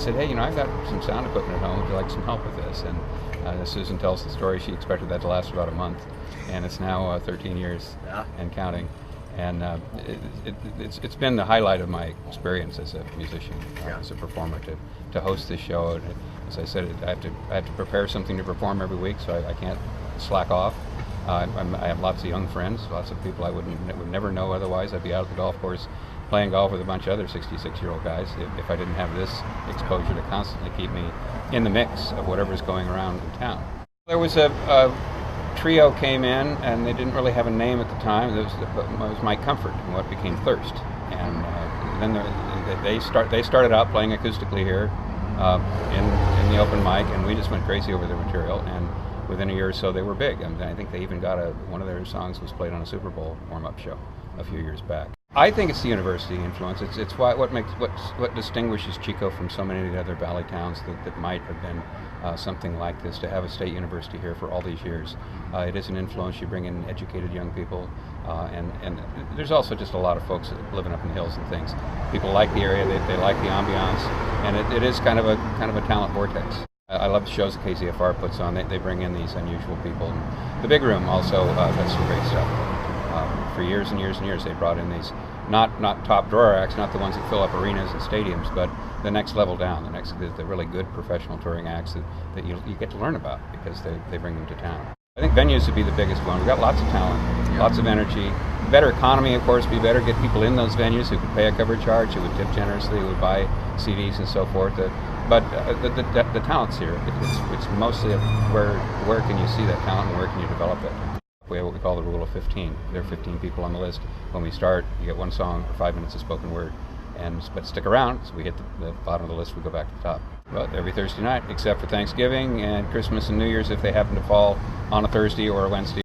said, hey, I've got some sound equipment at home. Would you like some help with this? And Susan tells the story. She expected that to last about a month, and it's now 13 years and counting. And it's been the highlight of my experience as a musician, as a performer, to host this show. And as I said, I have to prepare something to perform every week, so I can't slack off. I have lots of young friends, lots of people I would never know otherwise. I'd be out at the golf course playing golf with a bunch of other 66-year-old guys if I didn't have this exposure to constantly keep me in the mix of whatever's going around in town. There was a trio came in, and they didn't really have a name at the time. It was My Comfort and what became Thirst. And then they started out playing acoustically here in the open mic, and we just went crazy over their material. And within a year or so, they were big. I think they even got one of their songs was played on a Super Bowl warm-up show a few years back. I think it's the university influence. It's what distinguishes Chico from so many of the other valley towns that might have been something like this. To have a state university here for all these years, it is an influence. You bring in educated young people, and there's also just a lot of folks living up in the hills and things. People like the area. They like the ambiance, and it is kind of a talent vortex. I love the shows that KZFR puts on. They bring in these unusual people. And the Big Room also does some great stuff. For years and years and years, they brought in these not top drawer acts, not the ones that fill up arenas and stadiums, but the next level down, the really good professional touring acts that you get to learn about because they bring them to town. I think venues would be the biggest one. We've got lots of talent, lots of energy, better economy, of course, be better. Get people in those venues who could pay a cover charge, who would tip generously, who would buy CDs and so forth. But the talent's here. It's mostly where can you see that talent and where can you develop it. We have what we call the rule of 15. There are 15 people on the list. When we start, you get one song or 5 minutes of spoken word. But stick around, so we hit the bottom of the list, we go back to the top. But every Thursday night, except for Thanksgiving and Christmas and New Year's, if they happen to fall on a Thursday or a Wednesday.